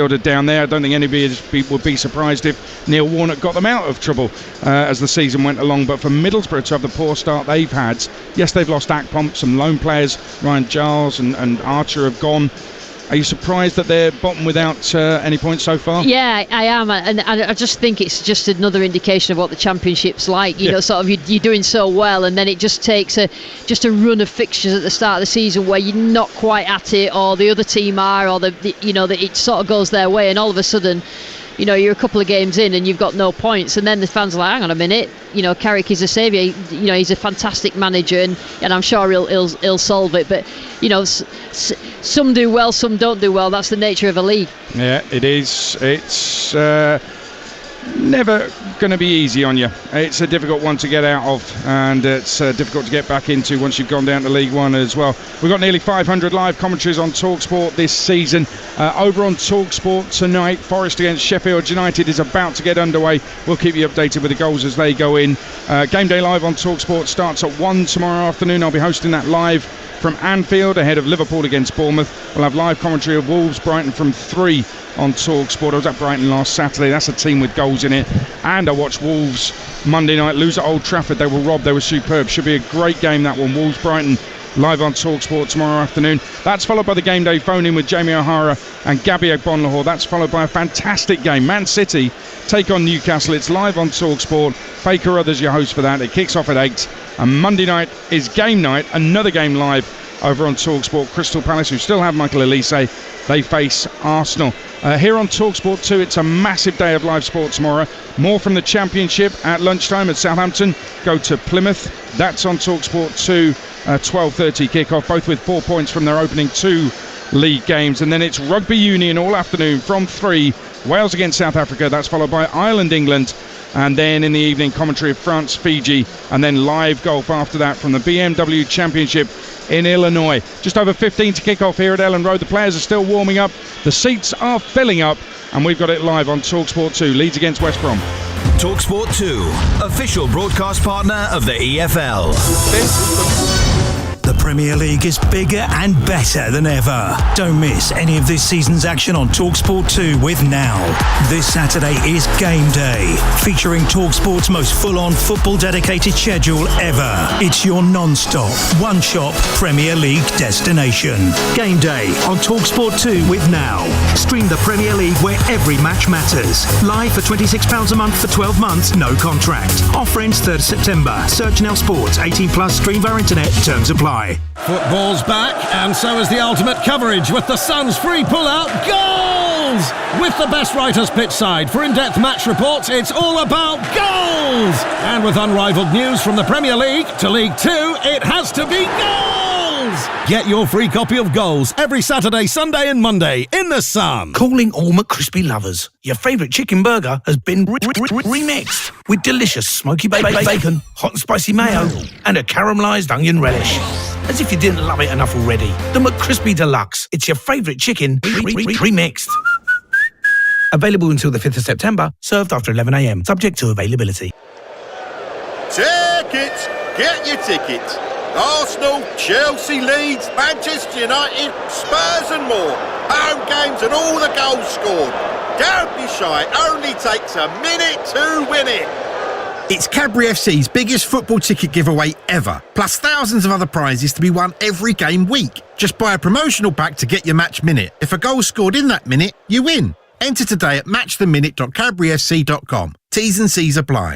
down there. I don't think anybody would be surprised if Neil Warnock got them out of trouble as the season went along. But for Middlesbrough to have the poor start they've had, yes, they've lost Akpom, some lone players, Ryan Giles and Archer have gone. Are you surprised that they're bottom without any points so far? Yeah, I am, and I just think it's just another indication of what the Championship's like. You know, sort of you're doing so well, and then it just takes a run of fixtures at the start of the season where you're not quite at it, or the other team are, or that it sort of goes their way, and all of a sudden, you know, you're a couple of games in and you've got no points, and then the fans are like, hang on a minute, you know, Carrick is a saviour. You know, he's a fantastic manager, and I'm sure he'll solve it. But you know, some do well, some don't do well. That's the nature of a league. Yeah, it is. It's never going to be easy on you. It's a difficult one to get out of, and it's difficult to get back into once you've gone down to League One as well. We've got nearly 500 live commentaries on TalkSport this season. Over on TalkSport tonight, Forest against Sheffield United is about to get underway. We'll keep you updated with the goals as they go in. Game Day Live on TalkSport starts at 1 tomorrow afternoon. I'll be hosting that live from Anfield ahead of Liverpool against Bournemouth. We'll have live commentary of Wolves Brighton from 3 on TalkSport. I was at Brighton last Saturday. That's a team with goals in it. And I watched Wolves Monday night lose at Old Trafford. They were robbed. They were superb. Should be a great game, that one. Wolves Brighton live on TalkSport tomorrow afternoon. That's followed by the Game Day phone-in with Jamie O'Hara and Gabby Ogbonlahor. That's followed by a fantastic game. Man City take on Newcastle. It's live on TalkSport. Faker Others your host for that. It kicks off at 8. And Monday night is game night. Another game live over on TalkSport. Crystal Palace, who still have Michael Elise, they face Arsenal. Here on TalkSport 2, it's a massive day of live sport tomorrow. More from the Championship at lunchtime at Southampton. Go to Plymouth. That's on TalkSport 2, 12:30 kickoff, both with 4 points from their opening 2 league games. And then it's Rugby Union all afternoon from 3. Wales against South Africa. That's followed by Ireland, England. And then in the evening, commentary of France, Fiji. And then live golf after that from the BMW Championship in Illinois. Just over 15 to kick off here at Elland Road. The players are still warming up. The seats are filling up. And we've got it live on TalkSport 2. Leeds against West Brom. TalkSport 2, official broadcast partner of the EFL. The Premier League is bigger and better than ever. Don't miss any of this season's action on TalkSport 2 with Now. This Saturday is Game Day, featuring TalkSport's most full-on football-dedicated schedule ever. It's your non-stop, one-shop Premier League destination. Game Day on TalkSport 2 with Now. Stream the Premier League where every match matters. Live for £26 a month for 12 months, no contract. Offer ends 3rd September. Search Now Sports, 18+, stream via internet, terms apply. Football's back, and so is the ultimate coverage with the Sun's free pull-out goals! With the best writers pitchside for in-depth match reports, it's all about goals! And with unrivaled news from the Premier League to League 2, it has to be goals! Get your free copy of Goals every Saturday, Sunday and Monday in the Sun. Calling all McCrispy lovers. Your favourite chicken burger has been remixed with delicious smoky bacon, hot and spicy mayo and a caramelised onion relish. As if you didn't love it enough already. The McCrispy Deluxe. It's your favourite chicken remixed. Available until the 5th of September. Served after 11 a.m. Subject to availability. Tickets! Get your tickets! Arsenal, Chelsea, Leeds, Manchester United, Spurs and more. Home games and all the goals scored. Don't be shy. It only takes a minute to win it. It's Cadbury FC's biggest football ticket giveaway ever, plus thousands of other prizes to be won every game week. Just buy a promotional pack to get your match minute. If a goal's scored in that minute, you win. Enter today at matchtheminute.cadburyfc.com. T's and C's apply.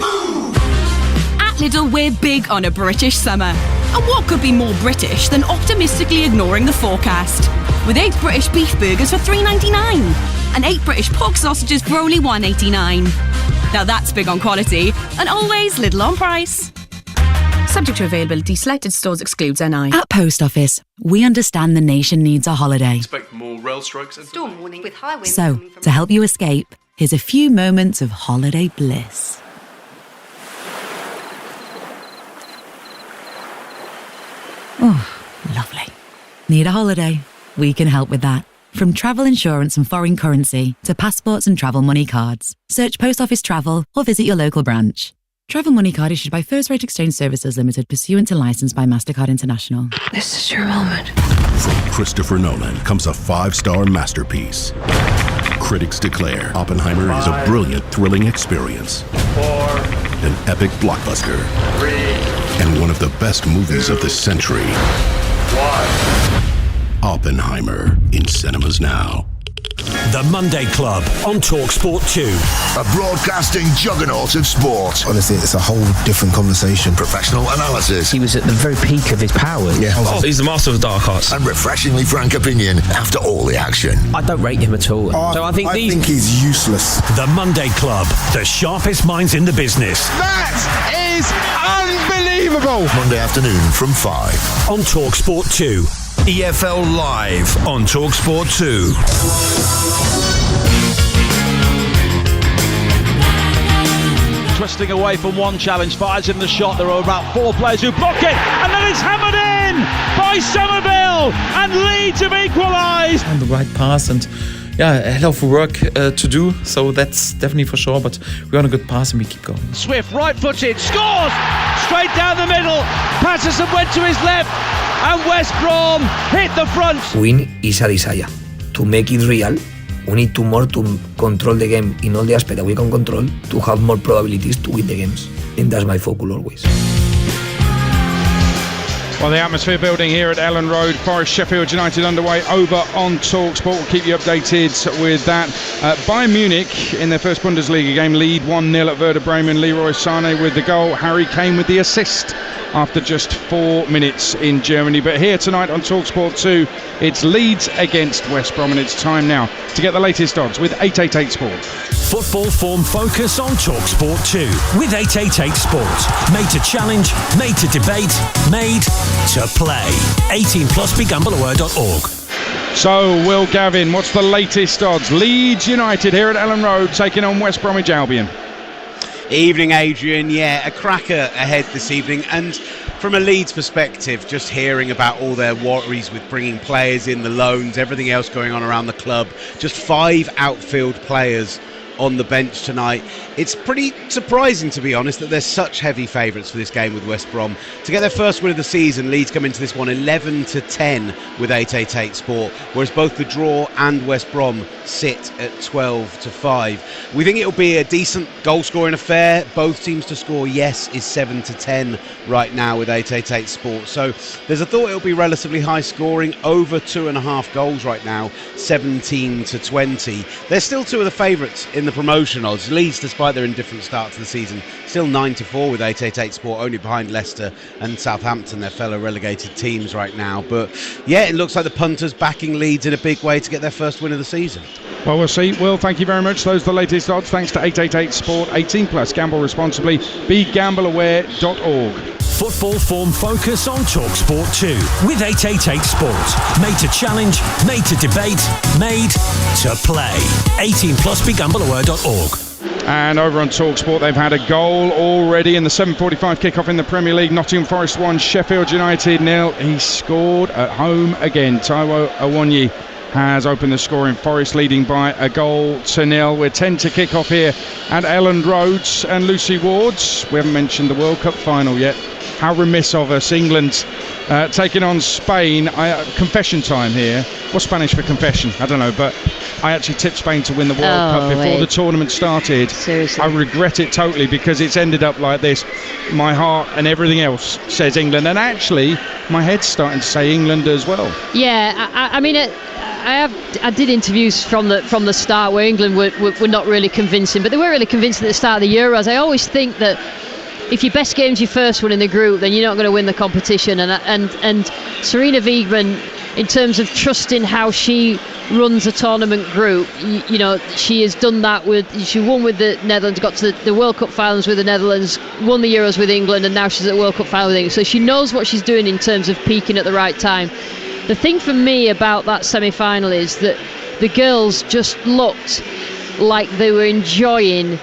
At Lidl, we're big on a British summer. And what could be more British than optimistically ignoring the forecast? With 8 British beef burgers for $3.99 and 8 British pork sausages for only $1.89. Now that's big on quality and always Lidl on price. Subject to availability, selected stores excludes NI. At Post Office, we understand the nation needs a holiday. Expect more rail strikes and storm warning with high winds. So, to help you escape, here's a few moments of holiday bliss. Oh, lovely. Need a holiday? We can help with that. From travel insurance and foreign currency to passports and travel money cards. Search Post Office Travel or visit your local branch. Travel money card issued by First Rate Exchange Services Limited pursuant to license by MasterCard International. This is your moment. From Christopher Nolan comes a 5-star masterpiece. critics declare Oppenheimer is a brilliant, thrilling experience. 4, An epic blockbuster. 3, And one of the best movies of the century. 1. Oppenheimer, in cinemas now. The Monday Club on TalkSport 2. A broadcasting juggernaut of sport. Honestly, it's a whole different conversation. Professional analysis. He was at the very peak of his powers. Yeah. He's the master of the dark arts. And refreshingly frank opinion after all the action. I don't rate him at all. I think he's useless. The Monday Club, the sharpest minds in the business. That is unbelievable. Monday afternoon from 5. On TalkSport 2. EFL Live on TalkSport 2. Twisting away from one challenge, fires in the shot. There are about 4 players who block it, and then it's hammered in by Somerville, and Leeds have equalised. On the right path, and a hell of work to do, so that's definitely for sure, but we're on a good path and we keep going. Swift, right-footed, scores! Straight down the middle, Patterson went to his left, and West Brom hit the front. Win is a desire. To make it real, we need to control the game in all the aspects that we can control to have more probabilities to win the games. And that's my focus always. Well, the atmosphere building here at Elland Road. Forest Sheffield United underway over on TalkSport. We'll keep you updated with that. Bayern Munich in their first Bundesliga game lead 1-0 at Werder Bremen. Leroy Sané with the goal. Harry Kane with the assist after just 4 minutes in Germany. But here tonight on TalkSport 2, it's Leeds against West Brom, and it's time now to get the latest odds with 888 Sport. Football form focus on TalkSport 2 with 888 Sport. Made to challenge, made to debate, made to play. 18 plus begambleaware.org. So, Will Gavin, what's the latest odds? Leeds United here at Elland Road taking on West Bromwich Albion. Evening, Adrian. Yeah, a cracker ahead this evening. And from a Leeds perspective, just hearing about all their worries with bringing players in, the loans, everything else going on around the club, just 5 outfield players on the bench tonight. It's pretty surprising, to be honest, that they're such heavy favourites for this game with West Brom. To get their first win of the season, Leeds come into this one 11-10 with 888 Sport, whereas both the draw and West Brom sit at 12-5. We think it'll be a decent goal-scoring affair. Both teams to score, yes, is 7-10 right now with 888 Sport. So there's a thought it'll be relatively high scoring, over 2.5 goals right now, 17-20. They're still two of the favourites in the promotion odds. Leeds, despite their indifferent start to the season, still 9-4 with 888 Sport, only behind Leicester and Southampton, their fellow relegated teams right now. But yeah, it looks like the punters backing Leeds in a big way to get their first win of the season. Well, we'll see. Will, thank you very much. Those are the latest odds thanks to 888 Sport. 18 plus. Gamble responsibly. BeGambleAware.org. Football form focus on TalkSport 2 with 888 Sport. Made to challenge, made to debate, made to play. 18 plus begambleaware.org. And over on TalkSport, they've had a goal already in the 7:45 kickoff in the Premier League. Nottingham Forest 1, Sheffield United 0. He scored at home again. Taiwo Awoniyi has opened the scoring. Forest leading by a goal to 0. We're 10 to kick off here at Elland Road. And Lucy Wards, we haven't mentioned the World Cup final yet. How remiss of us. England taking on Spain. Confession time here. What's Spanish for confession? I don't know, but I actually tipped Spain to win the World Cup before the tournament started. Seriously. I regret it totally because it's ended up like this. My heart and everything else says England, and actually my head's starting to say England as well. Yeah, I mean, I did interviews from the start where England were not really convincing, but they were really convincing at the start of the Euros. I always think that if your best game's your first one in the group, then you're not going to win the competition. And Serena Wiegman, in terms of trusting how she runs a tournament group, you know, she has done that she won with the Netherlands, got to the World Cup finals with the Netherlands, won the Euros with England, and now she's at the World Cup final with England. So she knows what she's doing in terms of peaking at the right time. The thing for me about that semi-final is that the girls just looked like they were enjoying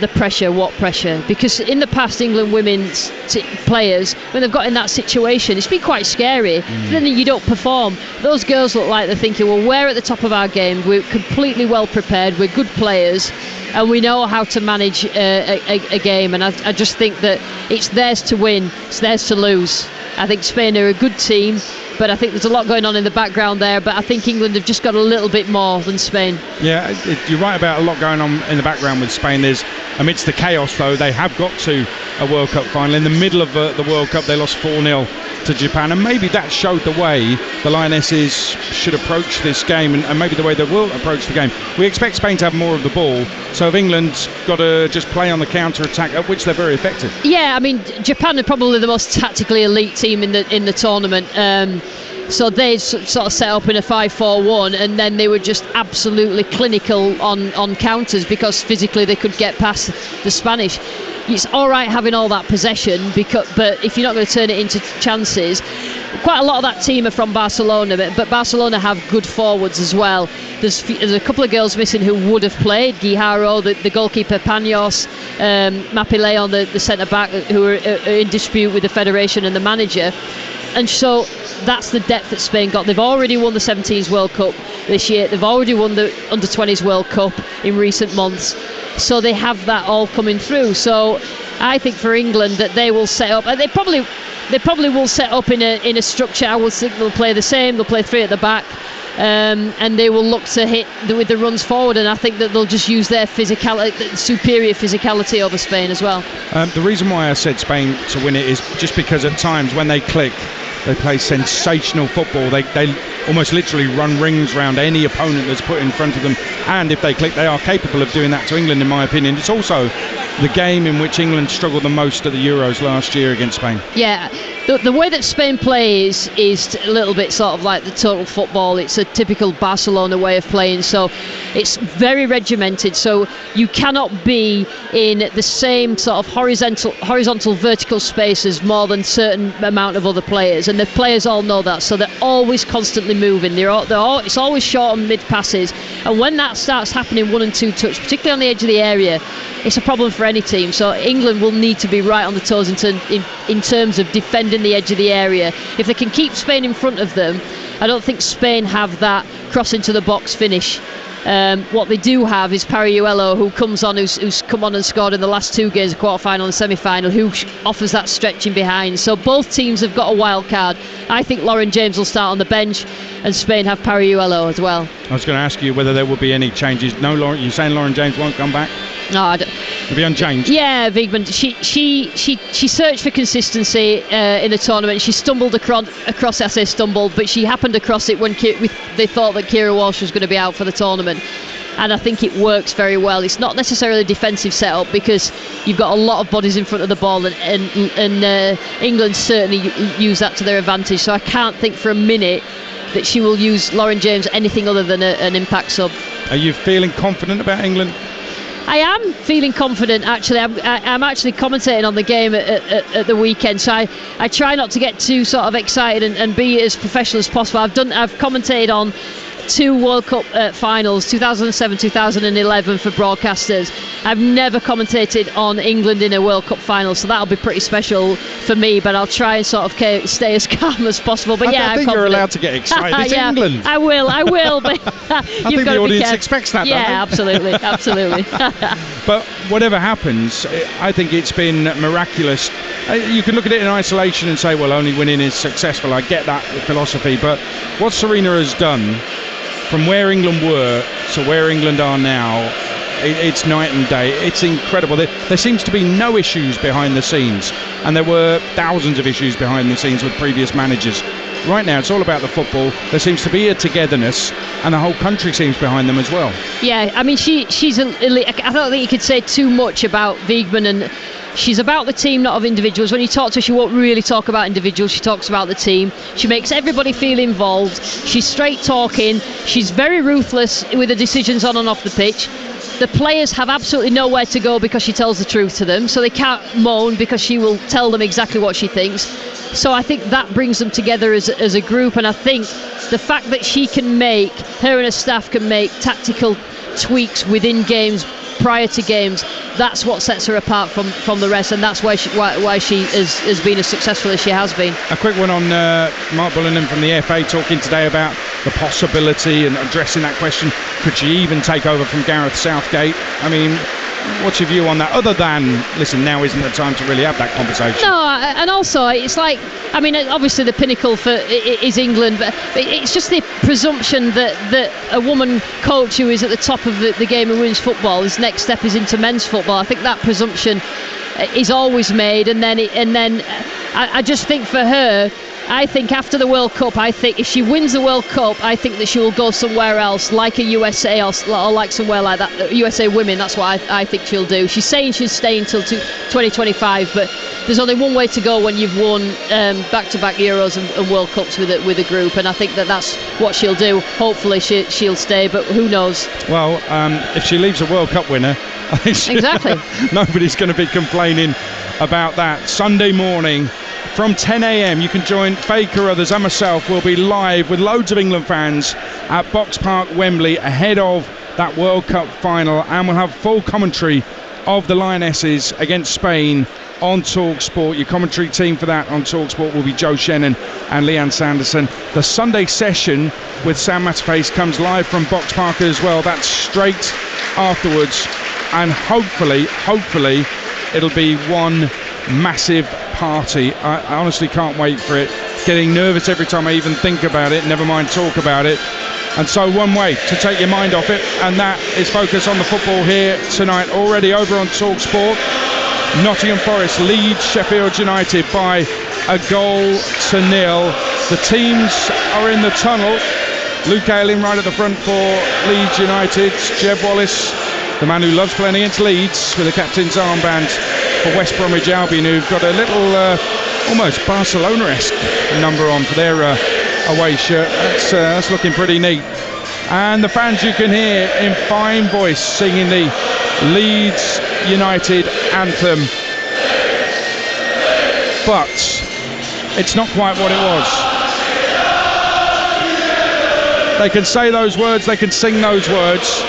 the pressure. What pressure? Because in the past, England women's players, when they've got in that situation, it's been quite scary. Then you don't perform. Those girls look like they're thinking, well, we're at the top of our game, we're completely well prepared, we're good players, and we know how to manage a game. And I just think that it's theirs to win, it's theirs to lose. I think Spain are a good team. But I think there's a lot going on in the background there. But I think England have just got a little bit more than Spain. Yeah, you're right about a lot going on in the background with Spain. There's, amidst the chaos, though, they have got to a World Cup final. In the middle of the World Cup, they lost 4-0 to Japan, and maybe that showed the way the Lionesses should approach this game, and maybe the way they will approach the game. We expect Spain to have more of the ball, so if England's got to just play on the counter-attack, at which they're very effective. Yeah, I mean, Japan are probably the most tactically elite team in the tournament. So they sort of set up in a 5-4-1, and then they were just absolutely clinical on counters because physically they could get past the Spanish. It's all right having all that possession, but if you're not going to turn it into chances, quite a lot of that team are from Barcelona, but Barcelona have good forwards as well. There's a couple of girls missing who would have played. Guijarro, the goalkeeper, Paños, Mapile, the centre-back, who are in dispute with the federation and the manager. And so that's the depth that Spain got. They've already won the 17s World Cup this year. They've already won the Under-20s World Cup in recent months. So they have that all coming through. So I think for England that they will set up, and they probably will set up in a structure. I would think they'll play the same. They'll play three at the back, and they will look to hit with the runs forward. And I think that they'll just use their superior physicality over Spain as well. The reason why I said Spain to win it is just because at times when they click, they play sensational football. They almost literally run rings around any opponent that's put in front of them, and if they click, they are capable of doing that to England, in my opinion. It's also the game in which England struggled the most at the Euros last year against Spain. Yeah, the way that Spain plays is a little bit sort of like the total football. It's a typical Barcelona way of playing, so it's very regimented, so you cannot be in the same sort of horizontal vertical spaces more than certain amount of other players, and the players all know that, so they're always constantly moving. It's always short and mid passes, and when that starts happening 1 and 2 touch, particularly on the edge of the area, it's a problem for any team. So England will need to be right on the toes in terms of defending the edge of the area. If they can keep Spain in front of them, I don't think Spain have that cross into the box finish. What they do have is Pariuelo, who comes on, who's come on and scored in the last 2 games, quarter-final and semi-final, who offers that stretching behind. So both teams have got a wild card. I think Lauren James will start on the bench, and Spain have Pariuelo as well. I was going to ask you whether there will be any changes. No, Lauren, you're saying Lauren James won't come back? No, I don't. It'll be unchanged. Yeah, Wiegman. She searched for consistency in the tournament. She stumbled across. I say stumbled, but she happened across it when they thought that Kira Walsh was going to be out for the tournament. And I think it works very well. It's not necessarily a defensive setup because you've got a lot of bodies in front of the ball, and England certainly use that to their advantage. So I can't think for a minute that she will use Lauren James anything other than an impact sub. Are you feeling confident about England? I am feeling confident, actually. I'm actually commentating on the game at the weekend, so I try not to get too sort of excited and be as professional as possible. I've commentated on 2 World Cup finals, 2007, 2011 for broadcasters. I've never commentated on England in a World Cup final, so that'll be pretty special for me, but I'll try and sort of stay as calm as possible. But I think you're allowed to get excited. It's yeah, England. I will, but I think the audience expects that. Yeah, absolutely. But whatever happens, I think it's been miraculous. You can look at it in isolation and say, well, only winning is successful. I get that philosophy, but what Serena has done from where England were to where England are now, it's night and day. It's incredible. There seems to be no issues behind the scenes, and there were thousands of issues behind the scenes with previous managers. Right now, it's all about the football. There seems to be a togetherness, and the whole country seems behind them as well. Yeah, I mean, she's I don't think you could say too much about Wiegman, and she's about the team, not of individuals. When you talk to her, she won't really talk about individuals. She talks about the team. She makes everybody feel involved. She's straight talking. She's very ruthless with the decisions on and off the pitch. The players have absolutely nowhere to go because she tells the truth to them, so they can't moan because she will tell them exactly what she thinks. So I think that brings them together as a group, and I think the fact that her and her staff can make tactical tweaks within games, prior to games, that's what sets her apart from the rest, and that's why she has been as successful as she has been. A quick one on Mark Bullenham from the FA talking today about the possibility and addressing that question. Could she even take over from Gareth Southgate? I mean, What's your view on that? Other than, listen, now isn't the time to really have that conversation. No, and also it's like, I mean, obviously the pinnacle for is England, but it's just the presumption that a woman coach who is at the top of the game of women's football, his next step is into men's football. I think that presumption is always made, and then I just think for her, I think after the World Cup, I think if she wins the World Cup, I think that she will go somewhere else, like a USA or like somewhere like that, USA Women. That's what I think she'll do. She's saying she's staying until 2025, but there's only one way to go when you've won back-to-back Euros and World Cups with a group, and I think that's what she'll do. Hopefully she'll stay, but who knows? Well, if she leaves a World Cup winner, exactly, nobody's going to be complaining about that. Sunday morning from 10 a.m. you can join Faye Carruthers and myself. We'll be live with loads of England fans at Box Park, Wembley, ahead of that World Cup final, and we'll have full commentary of the Lionesses against Spain on TalkSport. Your commentary team for that on TalkSport will be Joe Shannon and Leanne Sanderson. The Sunday session with Sam Matterface comes live from Box Park as well. That's straight afterwards, and hopefully it'll be one massive party. I honestly can't wait for it. Getting nervous every time I even think about it, never mind talk about it. And so one way to take your mind off it, and that is focus on the football here tonight. Already over on TalkSport, Nottingham Forest lead Sheffield United by 1-0. The teams are in the tunnel. Luke Ayling right at the front for Leeds United. Jeb Wallace, the man who loves playing against Leeds, with a captain's armband for West Bromwich Albion, who've got a little almost Barcelona-esque number on for their away shirt. That's looking pretty neat. And the fans you can hear in fine voice singing the Leeds United anthem. But it's not quite what it was. They can say those words, they can sing those words,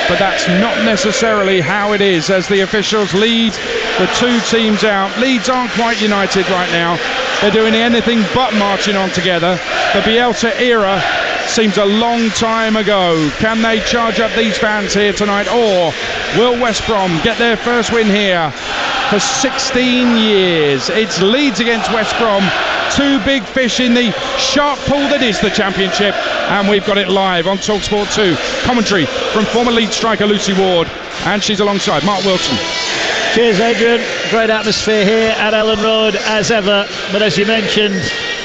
but that's not necessarily how it is as the officials lead the two teams out. Leeds aren't quite united right now. They're doing anything but marching on together. The Bielsa era seems a long time ago. Can they charge up these fans here tonight, or will West Brom get their first win here for 16 years? It's Leeds against West Brom. Two big fish in the shark pool that is the Championship, and we've got it live on TalkSport 2. Commentary from former Leeds striker Lucy Ward, and she's alongside Mark Wilson. Cheers, Adrian. Great atmosphere here at Elland Road as ever, but as you mentioned,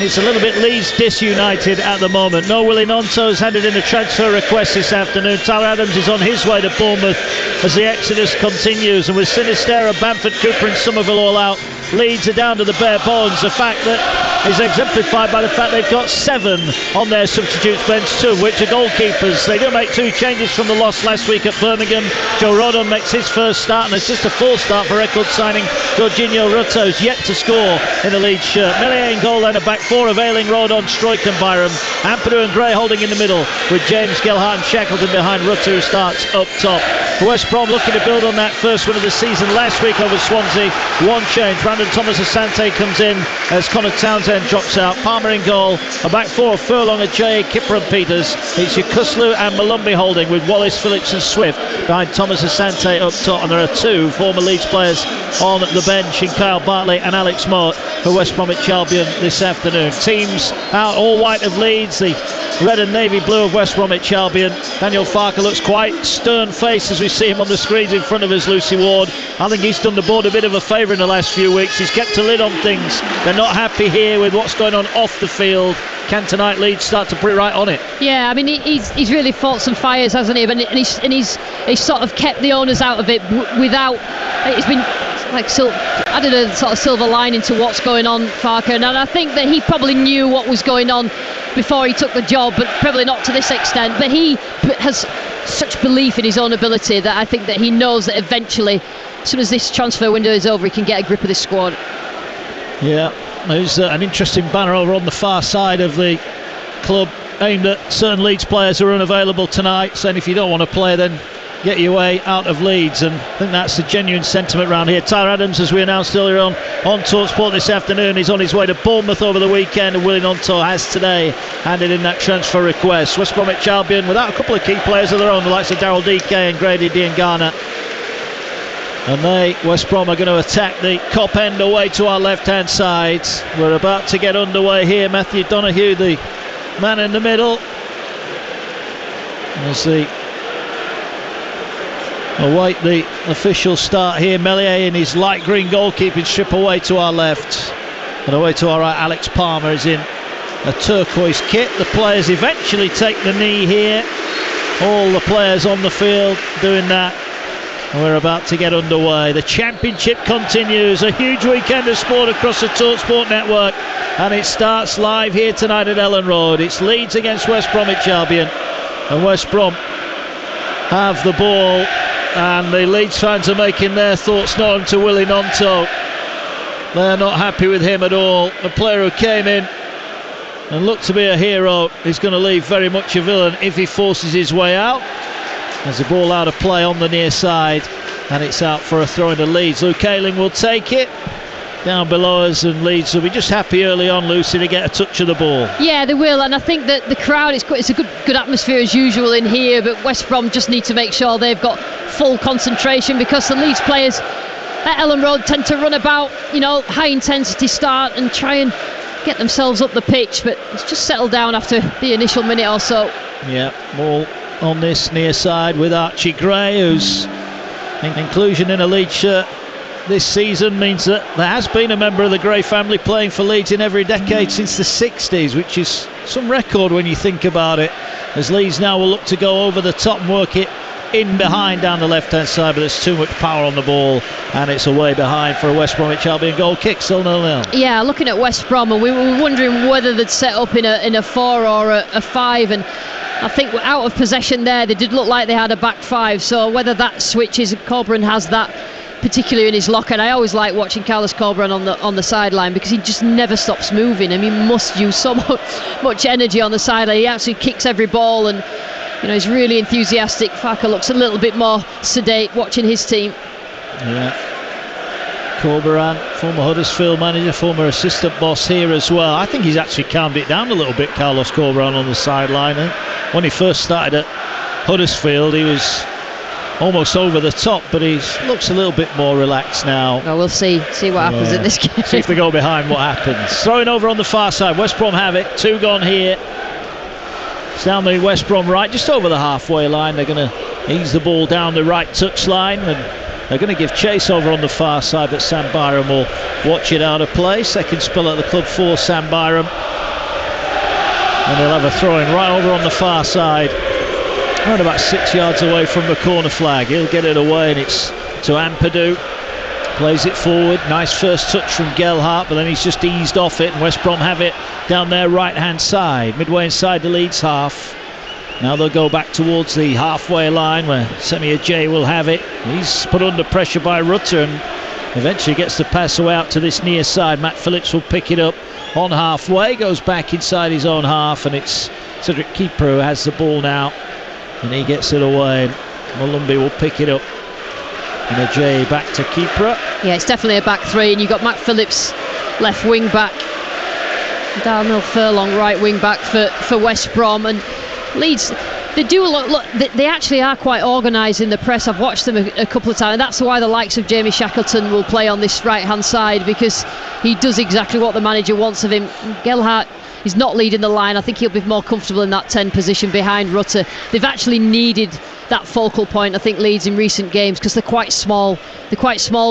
it's a little bit Leeds disunited at the moment. No Willie Gnonto's handed in a transfer request this afternoon. Tyler Adams is on his way to Bournemouth as the exodus continues, and with Sinisterra, Bamford, Cooper and Somerville all out, Leeds are down to the bare bones. A fact that is exemplified by the fact they've got 7 on their substitutes bench, 2 of which are goalkeepers. They do make 2 changes from the loss last week at Birmingham. Joe Rodon makes his first start, and it's just a full start for record signing Jorginho Rutter, who's yet to score in the Leeds shirt. Melier in goal, then a back 4 of Ayling, Rodon, Stroik and Byram. Ampadu and Gray holding in the middle, with James, Gelhardt and Shackleton behind Rutter, who starts up top. West Brom looking to build on that first win of the season last week over Swansea. One change, Brandon Thomas-Asante comes in as Connor Townsend drops out. Palmer in goal, a back 4 of Furlong, Ajayi, Kipper and Peters. It's your Kuslu and Malumbi holding, with Wallace, Phillips and Swift behind Thomas-Asante up top, and there are 2 former Leeds players on the bench in Kyle Bartley and Alex Mort for West Bromwich Albion this afternoon. Teams out all white of Leeds, the red and navy blue of West Bromwich Albion. Daniel Farker looks quite stern-faced as we see him on the screens in front of us, Lucy Ward. I think he's done the board a bit of a favour in the last few weeks. He's kept a lid on things. They're not happy here with what's going on off the field. Can tonight Leeds start to put it right on it? Yeah, I mean, he's really fought some fires, hasn't he? And he's sort of kept the owners out of it without. It's been like added a sort of silver lining to what's going on, Farker, and I think that he probably knew what was going on before he took the job, but probably not to this extent. But he has such belief in his own ability that I think that he knows that eventually, as soon as this transfer window is over, he can get a grip of this squad. Yeah, there's an interesting banner over on the far side of the club aimed at certain Leeds players who are unavailable tonight, saying if you don't want to play, then get your way out of Leeds, and I think that's the genuine sentiment around here. Tyler Adams, as we announced earlier on TalkSport this afternoon, is on his way to Bournemouth over the weekend, and Willie Gnonto has today handed in that transfer request. West Bromwich Albion without a couple of key players of their own, the likes of Daryl Dike and Grady Diangana. And West Brom, are going to attack the Kop end away to our left-hand side. We're about to get underway here. Matthew Donoghue, the man in the middle, as they await the official start here. Meslier in his light green goalkeeping strip away to our left. And away to our right, Alex Palmer is in a turquoise kit. The players eventually take the knee here. All the players on the field doing that. We're about to get underway. The championship continues. A huge weekend of sport across the TalkSport network, and it starts live here tonight at Elland Road. It's Leeds against West Bromwich Albion, and West Brom have the ball, and the Leeds fans are making their thoughts known to Willie Gnonto. They're not happy with him at all. A player who came in and looked to be a hero is going to leave very much a villain if he forces his way out. There's a ball out of play on the near side, and it's out for a throw into Leeds. Luke Ayling will take it down below us, and Leeds will be just happy early on, Lucy, to get a touch of the ball. Yeah, they will, and I think that the crowd, it's a good atmosphere as usual in here, but West Brom just need to make sure they've got full concentration, because the Leeds players at Elland Road tend to run about, high intensity start and try and get themselves up the pitch, but it's just settled down after the initial minute or so. Yeah, ball on this near side with Archie Gray, whose inclusion in a Leeds shirt this season means that there has been a member of the Gray family playing for Leeds in every decade since the 60s, which is some record when you think about it, as Leeds now will look to go over the top and work it in behind down the left hand side, but there's too much power on the ball, and it's away behind for a West Bromwich Albion goal kick. Still 0-0. Yeah, looking at West Brom, and we were wondering whether they'd set up in a 4 or a 5, and I think out of possession there they did look like they had a back 5, so whether that switches, Corberan has that particularly in his locker. And I always like watching Carlos Corberan on the sideline, because he just never stops moving. I mean, he must use so much energy on the sideline. He actually kicks every ball, and he's really enthusiastic. Farke looks a little bit more sedate watching his team. Yeah, Corberan, former Huddersfield manager, former assistant boss here as well. I think he's actually calmed it down a little bit, Carlos Corberan, on the sideline. When he first started at Huddersfield, he was almost over the top, but he looks a little bit more relaxed now. Well, we'll see what happens in this game. See if they go behind, what happens. Throwing over on the far side. West Brom have it. 2 gone here. It's down the West Brom right, just over the halfway line. They're going to ease the ball down the right touch line, and they're going to give chase over on the far side, but Sam Byram will watch it out of play. Second spell at the club for Sam Byram. And he'll have a throw-in right over on the far side, right about 6 yards away from the corner flag. He'll get it away, and it's to Ampadu. Plays it forward. Nice first touch from Gelhardt, but then he's just eased off it, and West Brom have it down their right-hand side, midway inside the Leeds half. Now they'll go back towards the halfway line, where Semi Ajay will have it. He's put under pressure by Rutter, and eventually gets the pass away out to this near side. Matt Phillips will pick it up on halfway, goes back inside his own half, and it's Cedric Keeper who has the ball now, and he gets it away. Mulumby will pick it up, and Ajay back to Keeper. Yeah, it's definitely a back 3, and you've got Matt Phillips left wing back, Darnell Furlong right wing back for West Brom. And Leeds, they do look they actually are quite organised in the press. I've watched them a couple of times, and that's why the likes of Jamie Shackleton will play on this right hand side, because he does exactly what the manager wants of him. Gelhardt is not leading the line. I think he'll be more comfortable in that 10 position behind Rutter. They've actually needed that focal point, I think, Leeds in recent games, because they're quite small,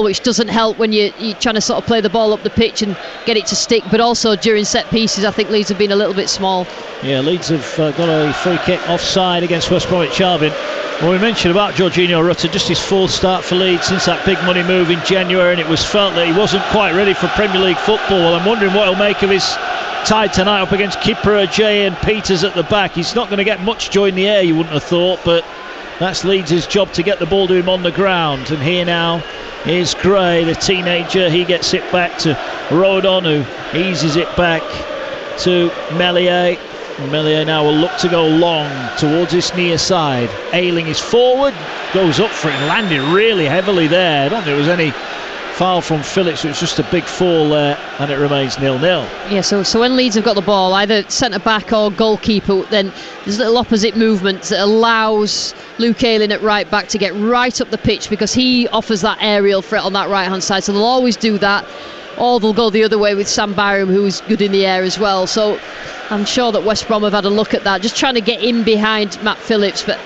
which doesn't help when you're trying to sort of play the ball up the pitch and get it to stick, but also during set pieces I think Leeds have been a little bit small. Yeah, Leeds have got a free kick offside against West Bromwich Albion. Well, we mentioned about Jorginho Rutter, just his 4th start for Leeds since that big money move in January, and it was felt that he wasn't quite ready for Premier League football. Well, I'm wondering what he'll make of his tie tonight up against Kipper, Ajay and Peters at the back. He's not going to get much joy in the air, you wouldn't have thought, but that's Leeds' job to get the ball to him on the ground. And here now is Gray, the teenager. He gets it back to Rodon, who eases it back to Meslier. Meslier now will look to go long towards this near side. Ayling is forward, goes up for it and landed really heavily there. I don't think there was any foul from Phillips. It was just a big fall there, and it remains 0-0. Yeah, so when Leeds have got the ball, either centre back or goalkeeper, then there's little opposite movements that allows Luke Ayling at right back to get right up the pitch, because he offers that aerial threat on that right hand side. So they'll always do that, or they'll go the other way with Sam Byram, who's good in the air as well. So I'm sure that West Brom have had a look at that, just trying to get in behind Matt Phillips, but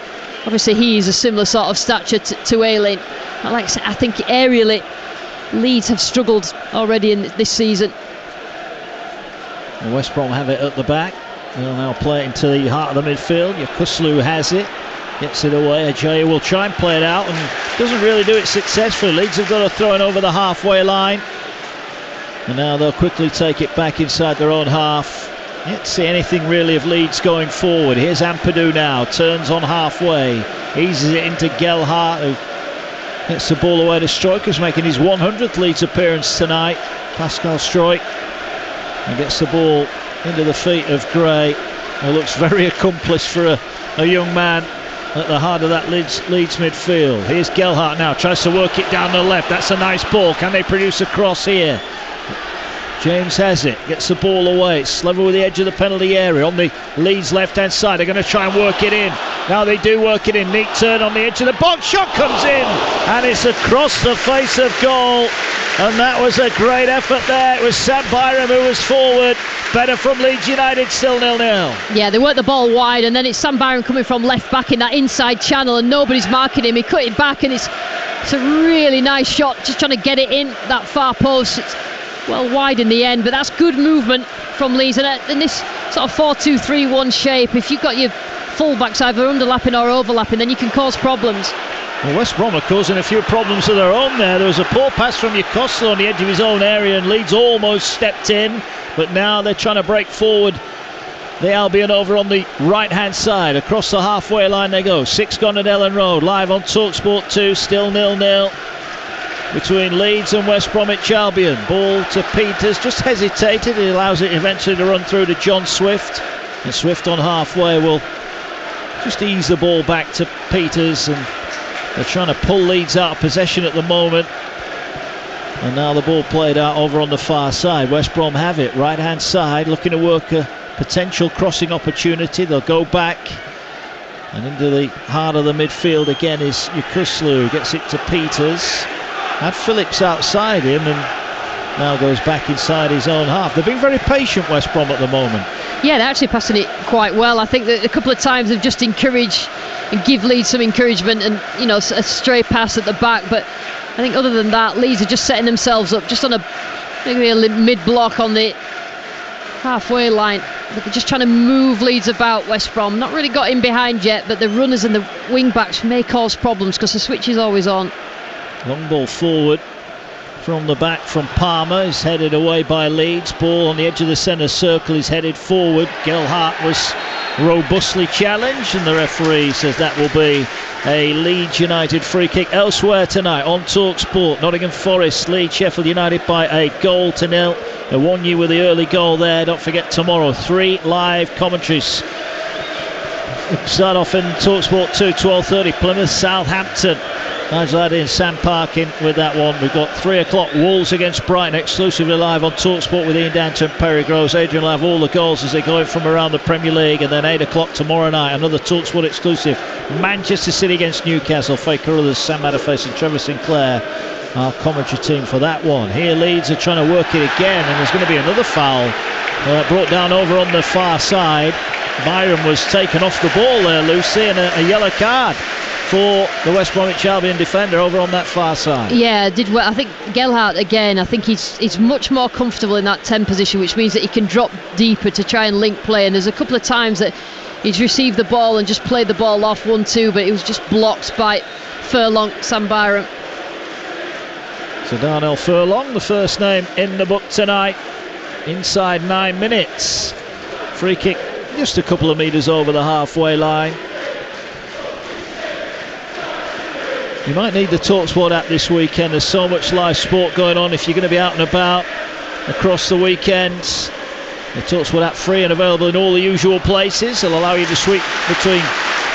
obviously he's a similar sort of stature to Ayling. But like I said, I think aerially Leeds have struggled already in this season. And West Brom have it at the back. They'll now play it into the heart of the midfield. Yakuslu has it, gets it away. Ajay will try and play it out and doesn't really do it successfully. Leeds have got to throw it over the halfway line, and now they'll quickly take it back inside their own half. Yet to see anything really of Leeds going forward. Here's Ampadu now, turns on halfway, eases it into Gelhardt, who gets the ball away to Struijk, who's making his 100th Leeds appearance tonight. Pascal Struijk, and gets the ball into the feet of Gray, who looks very accomplished for a young man at the heart of that Leeds midfield. Here's Gelhardt now, tries to work it down the left. That's a nice ball. Can they produce a cross here? James has it, gets the ball away. It's level with the edge of the penalty area on the Leeds left hand side. They're going to try and work it in. Now they do work it in. Neat turn on the edge of the box. Shot comes in, and it's across the face of goal. And that was a great effort there. It was Sam Byram who was forward. Better from Leeds United, still 0-0. Yeah, they work the ball wide, and then it's Sam Byram coming from left back in that inside channel, and nobody's marking him. He cut it back, and it's a really nice shot, just trying to get it in that far post. It's well wide in the end, but that's good movement from Leeds. And in this sort of 4-2-3-1 shape, if you've got your full-backs either underlapping or overlapping, then you can cause problems. Well, West Brom are causing a few problems of their own there. There was a poor pass from Yakuslu on the edge of his own area, and Leeds almost stepped in, but now they're trying to break forward the Albion over on the right hand side. Across the halfway line they go. 6 gone at Elland Road, live on TalkSport 2, still 0-0 between Leeds and West Bromwich Albion. Ball to Peters, just hesitated. He allows it eventually to run through to John Swift, and Swift on halfway will just ease the ball back to Peters, and they're trying to pull Leeds out of possession at the moment. And now the ball played out over on the far side. West Brom have it, right hand side, looking to work a potential crossing opportunity. They'll go back, and into the heart of the midfield again is Yakuslu, gets it to Peters. Had Phillips outside him, and now goes back inside his own half. They've been very patient, West Brom, at the moment. Yeah, they're actually passing it quite well. I think that a couple of times they've just encouraged and give Leeds some encouragement, and a stray pass at the back. But I think other than that, Leeds are just setting themselves up just on maybe a mid-block on the halfway line. But they're just trying to move Leeds about. West Brom not really got in behind yet, but the runners and the wing-backs may cause problems because the switch is always on. Long ball forward from the back from Palmer, is headed away by Leeds. Ball on the edge of the centre circle is headed forward. Gelhardt was robustly challenged, and the referee says that will be a Leeds United free kick. Elsewhere tonight on TalkSport, Nottingham Forest lead Sheffield United by a 1-0. They won you with the early goal there. Don't forget tomorrow 3 live commentaries. Start off in TalkSport 2, 12:30, Plymouth Southampton. Nigel Addy and Sam Parkin with that one. We've got 3 o'clock, Wolves against Brighton, exclusively live on TalkSport with Ian Danton and Perry Groves. Adrian will have all the goals as they go in from around the Premier League. And then 8 o'clock tomorrow night, another TalkSport exclusive, Manchester City against Newcastle. Faye Carruthers, Sam Matterface and Trevor Sinclair, our commentary team for that one. Here Leeds are trying to work it again, and there's going to be another foul brought down over on the far side. Byram was taken off the ball there, Lucy, and a yellow card for the West Bromwich Albion defender over on that far side. Yeah, did well. I think Gelhardt again, I think he's much more comfortable in that 10 position, which means that he can drop deeper to try and link play. And there's a couple of times that he's received the ball and just played the ball off 1-2, but it was just blocked by Furlong, Sam Byram. So Darnell Furlong, the first name in the book tonight, inside 9 minutes. Free kick just a couple of metres over the halfway line. You might need the TalkSport app this weekend. There's so much live sport going on if you're going to be out and about across the weekends. The TalkSport app free and available in all the usual places. It'll allow you to switch between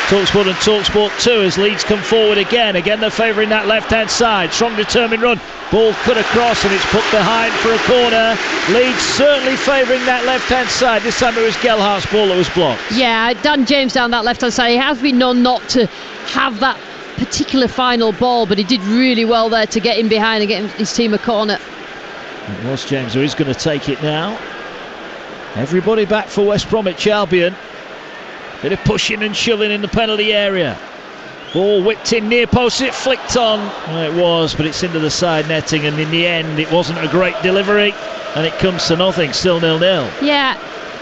TalkSport and TalkSport 2 as Leeds come forward again. Again, they're favouring that left-hand side. Strong, determined run. Ball cut across and it's put behind for a corner. Leeds certainly favouring that left-hand side. This time it was Gelhardt's ball that was blocked. Yeah, Dan James down that left-hand side. He has been known not to have that particular final ball, but he did really well there to get in behind and get his team a corner. It was James who is going to take it now. Everybody back for West Bromwich Albion. Bit of pushing and shoving in the penalty area. Ball whipped in near post, it flicked on. Well, it was, but it's into the side netting, and in the end it wasn't a great delivery, and it comes to nothing. Still 0-0. Yeah,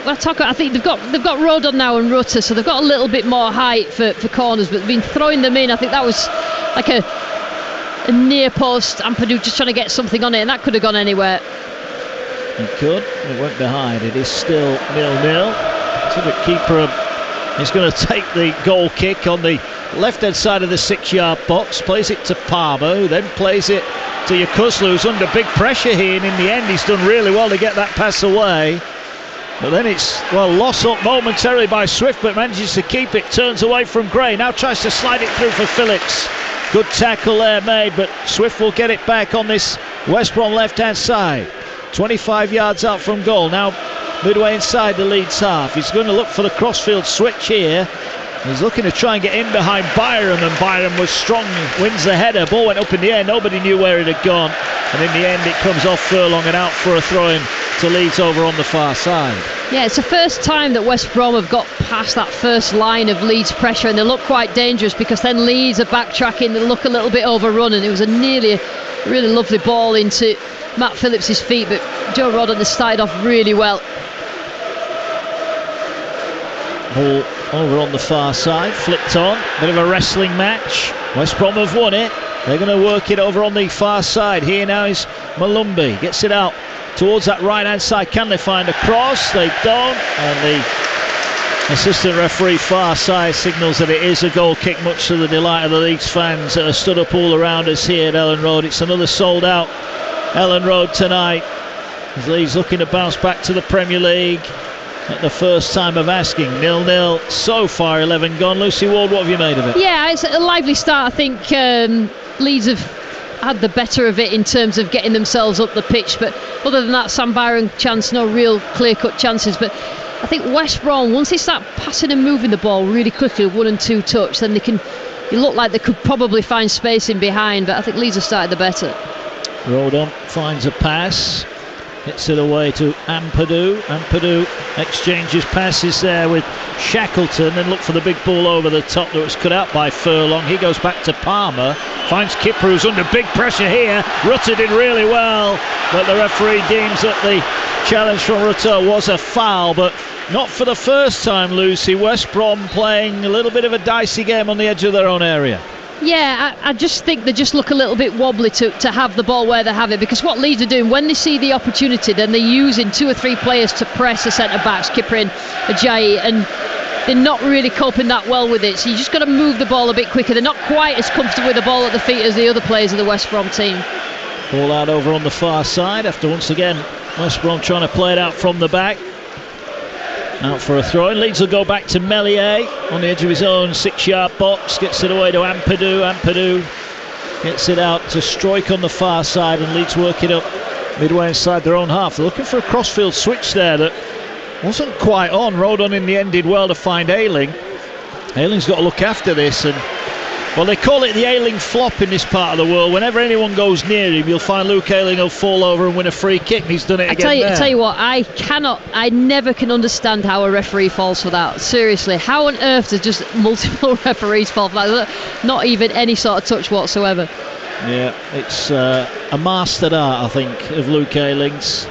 well, I think they've got Rodon now and Rutter, so they've got a little bit more height for corners, but they've been throwing them in. I think that was like a near post. Ampadu just trying to get something on it, and that could have gone anywhere. It could. It went behind. It is still 0-0. So the keeper is going to take the goal kick on the left-hand side of the 6-yard box, plays it to Palmer, who then plays it to Yokuslu, who's under big pressure here, and in the end he's done really well to get that pass away. But then it's, lost up momentarily by Swift, but manages to keep it, turns away from Gray, now tries to slide it through for Phillips. Good tackle there made, but Swift will get it back on this West Brom left-hand side. 25 yards out from goal, now midway inside the Leeds half. He's going to look for the crossfield switch here. He's looking to try and get in behind Byram, and Byram was strong, wins the header. Ball went up in the air, nobody knew where it had gone, and in the end it comes off Furlong and out for a throw-in to Leeds over on the far side. Yeah, it's the first time that West Brom have got past that first line of Leeds pressure, and they look quite dangerous because then Leeds are backtracking, they look a little bit overrun, and it was a really lovely ball into Matt Phillips' feet, but Joe Rodon has started off really well. Ball over on the far side, flicked on, bit of a wrestling match. West Brom have won it. They're going to work it over on the far side. Here now is Malumbi, gets it out towards that right hand side. Can they find a cross? They don't, and the assistant referee far side signals that it is a goal kick, much to the delight of the Leeds fans that are stood up all around us here at Elland Road. It's another sold out Elland Road tonight, as Leeds looking to bounce back to the Premier League at the first time of asking. 0-0 so far, 11 gone. Lucy Ward, what have you made of it? Yeah, it's a lively start. I think Leeds have had the better of it in terms of getting themselves up the pitch, but other than that, Sam Byron chance, no real clear-cut chances. But I think West Brom, once they start passing and moving the ball really quickly, 1 and 2 touch, then it look like they could probably find space in behind, but I think Leeds have started the better. Rodon finds a pass, hits it away to Ampadu. Ampadu exchanges passes there with Shackleton, then look for the big ball over the top that was cut out by Furlong. He goes back to Palmer, finds Kipper, who's under big pressure here. Rutter did really well, but the referee deems that the challenge from Rutter was a foul, but not for the first time, Lucy. West Brom playing a little bit of a dicey game on the edge of their own area. Yeah, I just think they just look a little bit wobbly to have the ball where they have it, because what Leeds are doing, when they see the opportunity, then they're using 2 or 3 players to press the centre-backs, Kipper, Ajayi, and they're not really coping that well with it, so you just got to move the ball a bit quicker. They're not quite as comfortable with the ball at the feet as the other players of the West Brom team. Ball out over on the far side after once again West Brom trying to play it out from the back. Out for a throw-in. Leeds will go back to Meslier on the edge of his own 6-yard box. Gets it away to Ampadu. Ampadu gets it out to Stroik on the far side, and Leeds work it up midway inside their own half. They're looking for a crossfield switch there that wasn't quite on. Rodon in the end did well to find Ayling. Ayling's got to look after this, and well, they call it the Ayling flop in this part of the world. Whenever anyone goes near him, you'll find Luke Ayling will fall over and win a free kick, and he's done it again there. I tell you what, I never can understand how a referee falls for that. Seriously, how on earth does just multiple referees fall for that? Not even any sort of touch whatsoever. Yeah, it's a mastered art, I think, of Luke Ayling's.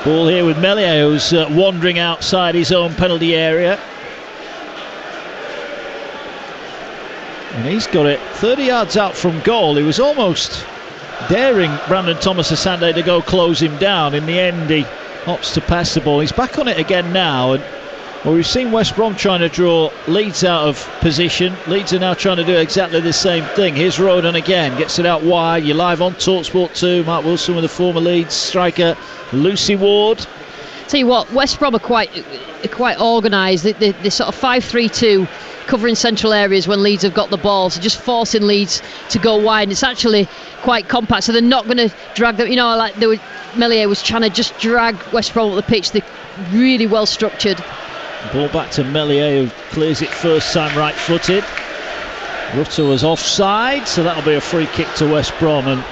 Ball here with Meslier, who's wandering outside his own penalty area. And he's got it 30 yards out from goal. He was almost daring Brandon Thomas-Asante to go close him down. In the end, he opts to pass the ball. He's back on it again now. And well, we've seen West Brom trying to draw Leeds out of position. Leeds are now trying to do exactly the same thing. Here's Rodon again, gets it out wide. You're live on TalkSport 2. Mark Wilson with the former Leeds striker Lucy Ward. tell you what, West Brom are quite organised. They sort of 5-3-2, covering central areas when Leeds have got the ball, so just forcing Leeds to go wide. And it's actually quite compact, so they're not going to drag them. Like Meslier was trying to just drag West Brom up the pitch. They're really well structured. Ball back to Meslier, who clears it first time right-footed. Rutter was offside, so that'll be a free kick to West Brom, and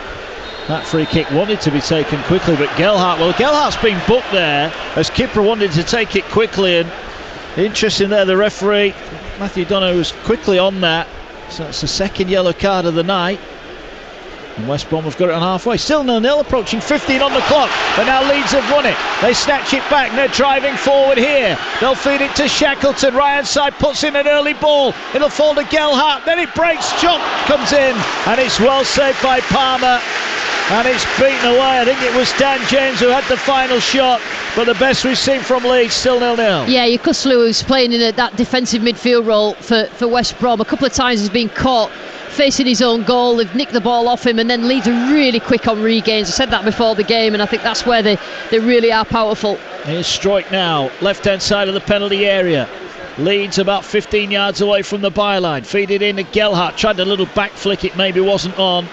that free kick wanted to be taken quickly, but Gelhardt's been booked there as Kipper wanted to take it quickly, and interesting there, the referee Matthew Donoghue was quickly on that, so it's the second yellow card of the night. And West Brom have got it on halfway. Still 0-0, approaching 15 on the clock. But now Leeds have won it. They snatch it back and they're driving forward here. They'll feed it to Shackleton. Right hand side puts in an early ball. It'll fall to Gelhardt. Then it breaks. Chunk comes in. And it's well saved by Palmer. And it's beaten away. I think it was Dan James who had the final shot. But the best we've seen from Leeds, still 0-0. Yeah, Yukoslu, who's playing in that defensive midfield role for West Brom. A couple of times he's been caught facing his own goal. They've nicked the ball off him, and then Leeds are really quick on regains. I said that before the game, and I think that's where they really are powerful. Here's Struijk now, left hand side of the penalty area. Leeds about 15 yards away from the byline. Feed it in to Gelhardt. Tried a little back flick, it maybe wasn't on.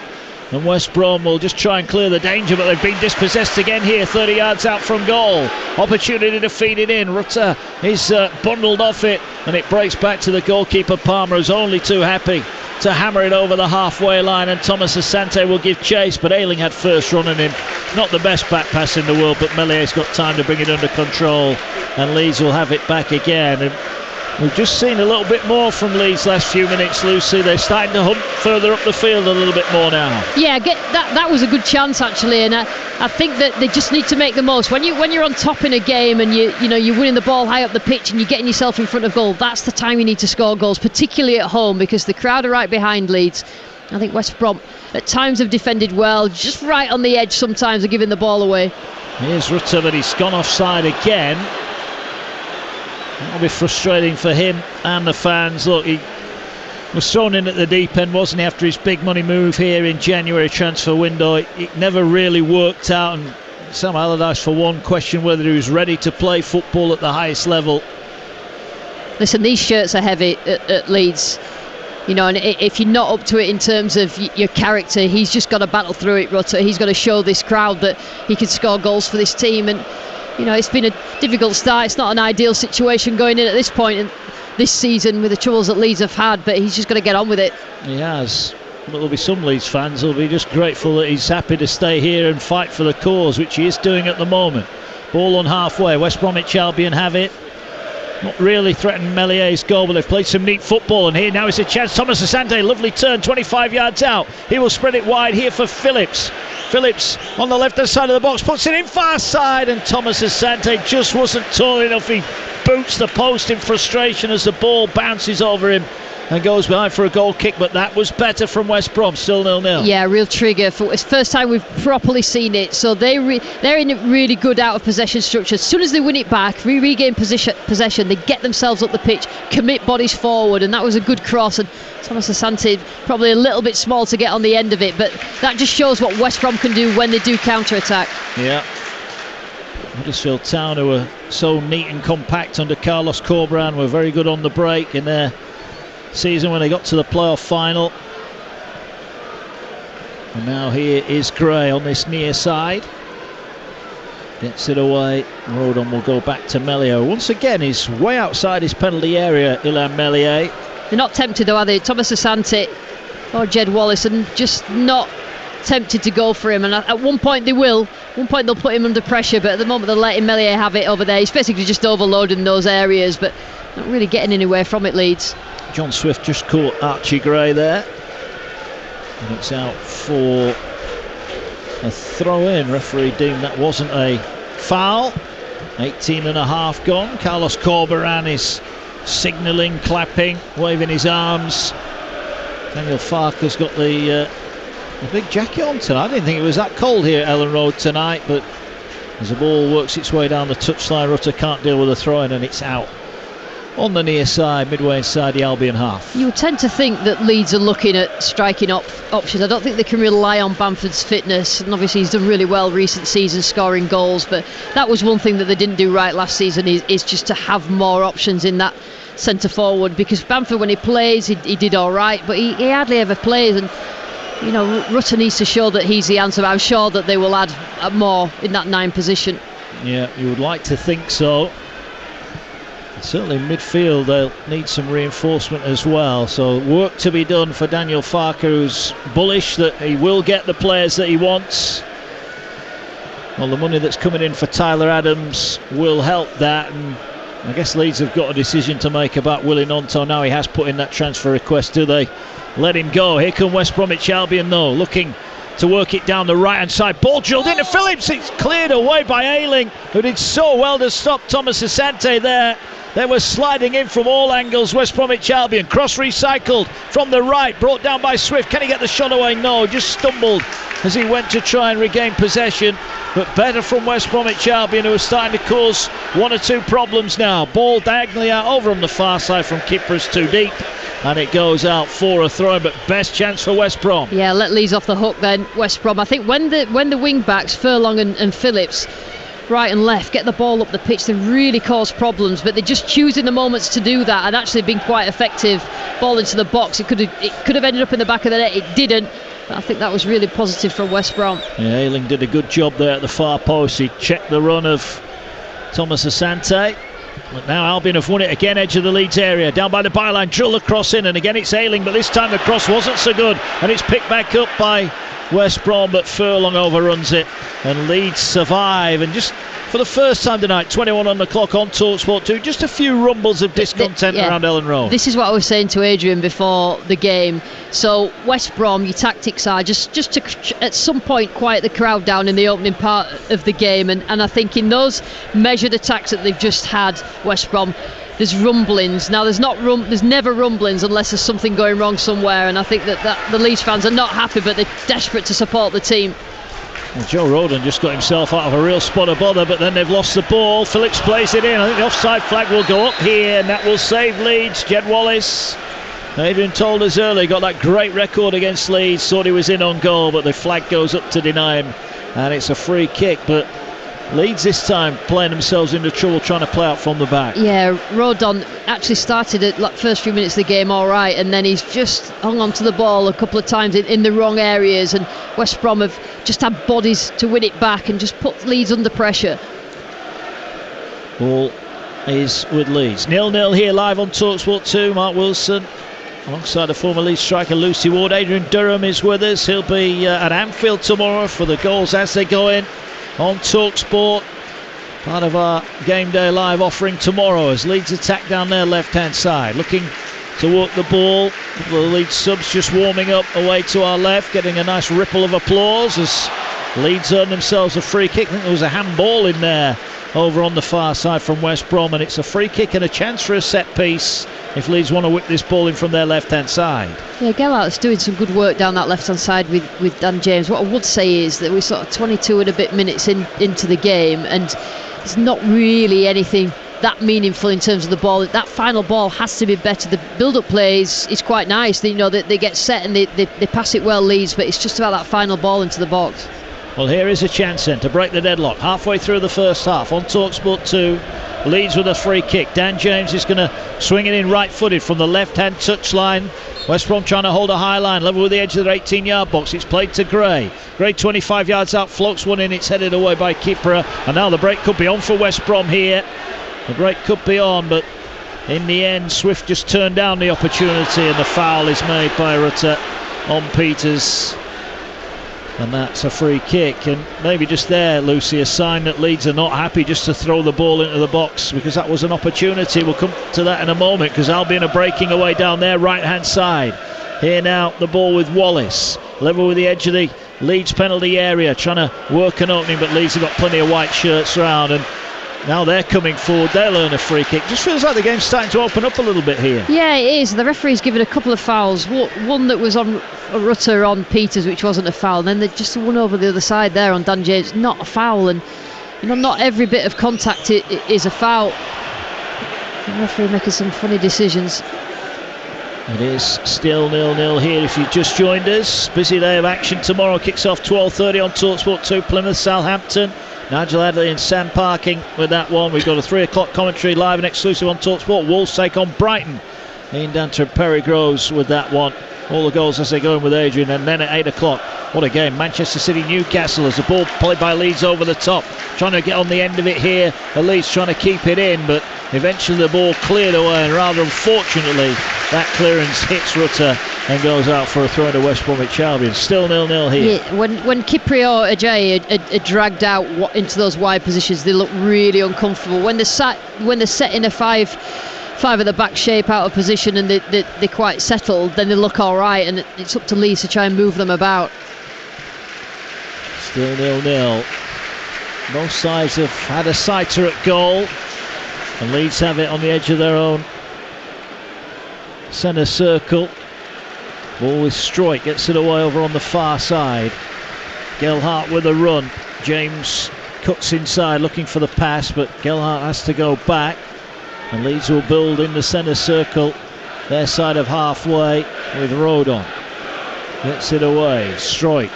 And West Brom will just try and clear the danger, but they've been dispossessed again here, 30 yards out from goal. Opportunity to feed it in. Rutter is bundled off it, and it breaks back to the goalkeeper Palmer, who's only too happy to hammer it over the halfway line, and Thomas Asante will give chase, but Ayling had first run on him. Not the best back pass in the world, but Mellier's got time to bring it under control, and Leeds will have it back again. And we've just seen a little bit more from Leeds last few minutes, Lucy. They're starting to hunt further up the field a little bit more now. Yeah, that was a good chance actually, and I think that they just need to make the most. When you're on top in a game and you're winning the ball high up the pitch and you're getting yourself in front of goal, that's the time you need to score goals, particularly at home, because the crowd are right behind Leeds. I think West Brom at times have defended well, just right on the edge sometimes of giving the ball away. Here's Rutter, but he's gone offside again. That'll be frustrating for him and the fans. Look, he was thrown in at the deep end, wasn't he, after his big money move here in January transfer window. It never really worked out, and Sam Allardyce, for one, questioned whether he was ready to play football at the highest level. Listen, these shirts are heavy at Leeds, and if you're not up to it in terms of your character, he's just got to battle through it, Rutter. He's got to show this crowd that he can score goals for this team, and it's been a difficult start. It's not an ideal situation going in at this point in this season with the troubles that Leeds have had, but he's just got to get on with it. He has. There'll be some Leeds fans who'll be just grateful that he's happy to stay here and fight for the cause, which he is doing at the moment. Ball on halfway. West Bromwich Albion have it. Not really threatening Mellier's goal, but they've played some neat football, and here now is a chance. Thomas Asante, lovely turn, 25 yards out. He will spread it wide here for Phillips. Phillips on the left hand side of the box, puts it in far side, and Thomas Asante just wasn't tall enough. He boots the post in frustration as the ball bounces over him and goes behind for a goal kick, but that was better from West Brom. Still 0-0. Yeah, real trigger. It's the first time we've properly seen it, so they're in a really good out of possession structure. As soon as they win it back, regain possession, they get themselves up the pitch, commit bodies forward, and that was a good cross, and Thomas Asante probably a little bit small to get on the end of it, but that just shows what West Brom can do when they do counter-attack. Yeah. Huddersfield Town, who were so neat and compact under Carlos Corberan, were very good on the break in their season when they got to the playoff final. And now here is Gray on this near side. Gets it away. Rodon will go back to Meslier. Once again, he's way outside his penalty area, Illan Meslier. They're not tempted though, are they? Thomas Asante or Jed Wallace, and just not tempted to go for him. And at one point they will. At one point they'll put him under pressure, but at the moment they're letting Meslier have it over there. He's basically just overloading those areas, but not really getting anywhere from it, Leeds. John Swift just caught Archie Gray there, and it's out for a throw-in. Referee deemed that wasn't a foul. 18 and a half gone. Carlos Corberan is signalling, clapping, waving his arms. Daniel Farker's got the big jacket on tonight. I didn't think it was that cold here at Elland Road tonight, but as the ball works its way down the touchline, Rutter can't deal with the throw-in, and it's out. on the near side, midway inside the Albion half. You would tend to think that Leeds are looking at striking options. I don't think they can rely on Bamford's fitness, and obviously he's done really well recent season scoring goals, but that was one thing that they didn't do right last season, is just to have more options in that centre forward, because Bamford, when he plays, he did all right, but he hardly ever plays, and you know, Rutter needs to show that he's the answer. I'm sure that they will add more in that 9 position. Yeah, you would like to think so. Certainly midfield they'll need some reinforcement as well, so work to be done for Daniel Farke, who's bullish that he will get the players that he wants. Well, the money that's coming in for Tyler Adams will help that, and I guess Leeds have got a decision to make about Willie Gnonto now. He has put in that transfer request. Do they let him go? Here come West Bromwich Albion though, looking to work it down the right hand side. Ball drilled into Phillips. It's cleared away by Ayling, who did so well to stop Thomas Asante there. They were sliding in from all angles, West Bromwich Albion. Cross recycled from the right, brought down by Swift. Can he get the shot away? No, just stumbled as he went to try and regain possession. But better from West Bromwich Albion, who are starting to cause 1 or 2 problems now. Ball diagonally out over on the far side from Kipper's too deep, and it goes out for a throw, but best chance for West Brom. Yeah, let Leeds off the hook then, West Brom. I think when the wing backs, Furlong and Phillips, right and left, get the ball up the pitch, they really cause problems, but they're just choosing the moments to do that, and actually been quite effective. Ball into the box, it could have ended up in the back of the net, it didn't, but I think that was really positive from West Brom. Yeah, Ayling did a good job there at the far post. He checked the run of Thomas Asante. But now Albion have won it again, edge of the Leeds area, down by the byline, drill the cross in, and again it's Ayling, but this time the cross wasn't so good, and it's picked back up by West Brom, but Furlong overruns it, and Leeds survive. And just for the first time tonight, 21 on the clock on TalkSport 2, just a few rumbles of discontent around Elland Road. This is what I was saying to Adrian before the game. So West Brom, your tactics are just to at some point quiet the crowd down in the opening part of the game, and I think in those measured attacks that they've just had, West Brom, there's rumblings. Now there's never rumblings unless there's something going wrong somewhere, and I think that the Leeds fans are not happy, but they're desperate to support the team. Well, Joe Rodon just got himself out of a real spot of bother, but then they've lost the ball. Phillips plays it in. I think the offside flag will go up here, and that will save Leeds. Jed Wallace, Adrian told us earlier, got that great record against Leeds, thought he was in on goal, but the flag goes up to deny him, and it's a free kick. But Leeds this time playing themselves into trouble, trying to play out from the back. Yeah, Rodon actually started at like first few minutes of the game all right, and then he's just hung on to the ball a couple of times in the wrong areas, and West Brom have just had bodies to win it back and just put Leeds under pressure. Ball is with Leeds. 0-0 here live on TalkSport 2. Mark Wilson alongside the former Leeds striker Lucy Ward. Adrian Durham is with us. He'll be at Anfield tomorrow for the goals as they go in on TalkSport. Part of our game day live offering tomorrow as Leeds attack down their left hand side, looking to walk the ball. The Leeds subs just warming up away to our left, getting a nice ripple of applause as Leeds earn themselves a free kick. I think there was a handball in there over on the far side from West Brom, and it's a free kick and a chance for a set piece if Leeds want to whip this ball in from their left hand side. Yeah, Gelhart's doing some good work down that left hand side with Dan James. What I would say is that we're sort of 22 and a bit minutes into the game, and there's not really anything that meaningful in terms of the ball. That final ball has to be better. The build-up play is quite nice. They get set and they pass it well, Leeds, but it's just about that final ball into the box. Well, here is a chance then to break the deadlock halfway through the first half on TalkSport 2. Leeds with a free kick. Dan James is going to swing it in right-footed from the left-hand touchline. West Brom trying to hold a high line, level with the edge of their 18-yard box. It's played to Gray. Gray 25 yards out, floats one in. It's headed away by Kipper. And now the break could be on for West Brom here. The break could be on, but in the end, Swift just turned down the opportunity, and the foul is made by Rutter on Peters. And that's a free kick, and maybe just there, Lucy, a sign that Leeds are not happy just to throw the ball into the box, because that was an opportunity. We'll come to that in a moment, because Albion are breaking away down their right hand side. Here now the ball with Wallace, level with the edge of the Leeds penalty area, trying to work an opening, but Leeds have got plenty of white shirts around, and now they're coming forward. They'll earn a free kick. Just feels like the game's starting to open up a little bit here. Yeah, it is. The referee's given a couple of fouls. One that was on Rutter on Peters, which wasn't a foul. And then they just one over the other side there on Dan James. Not a foul. And not every bit of contact is a foul. The referee making some funny decisions. It is still 0-0 here if you've just joined us. Busy day of action tomorrow. Kicks off 12:30 on TalkSport 2. Plymouth, Southampton. Nigel Adley and Sam Parking with that one. We've got a 3 o'clock commentary live and exclusive on TalkSport. Wolves take on Brighton. Ian Danter and Perry Groves with that one. All the goals as they go in with Adrian. And then at 8 o'clock, what a game. Manchester City, Newcastle as the ball played by Leeds over the top. Trying to get on the end of it here. Leeds trying to keep it in, but eventually the ball cleared away, and rather unfortunately that clearance hits Rutter and goes out for a throw to West Bromwich Albion. Still 0-0 here. Yeah, when Kiprio Ajayi are dragged out into those wide positions, they look really uncomfortable. When they're set in a five at the back shape out of position and they're quite settled, then they look all right, and it's up to Leeds to try and move them about. Still 0-0. Both sides have had a sighter at goal, and Leeds have it on the edge of their own centre circle. Ball with Stroik, gets it away over on the far side. Gelhardt with a run. James cuts inside looking for the pass, but Gelhardt has to go back, and Leeds will build in the centre circle, their side of halfway, with Rodon. Gets it away. Stroik.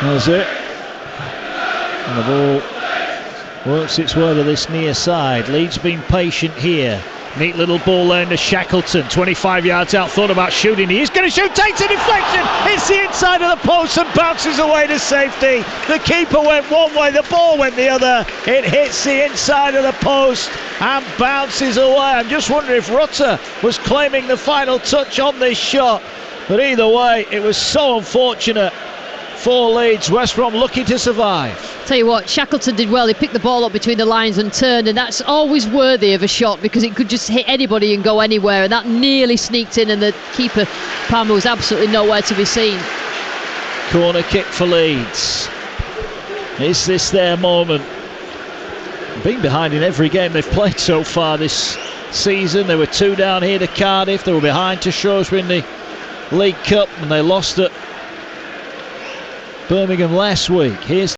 That's it. And the ball works its way to this near side. Leeds been patient here. Neat little ball there to Shackleton, 25 yards out, thought about shooting. He's going to shoot, takes a deflection, hits the inside of the post and bounces away to safety. The keeper went one way, the ball went the other. It hits the inside of the post and bounces away. I'm just wondering if Rutter was claiming the final touch on this shot. But either way, it was so unfortunate for Leeds. West Brom lucky to survive. Tell you what, Shackleton did well. He picked the ball up between the lines and turned, and that's always worthy of a shot because it could just hit anybody and go anywhere, and that nearly sneaked in, and the keeper Palmer was absolutely nowhere to be seen. Corner kick for Leeds. Is this their moment? Been behind in every game they've played so far this season. They were 2 down here to Cardiff. They were behind to Shrewsbury in the League Cup, and they lost at Birmingham last week. Here's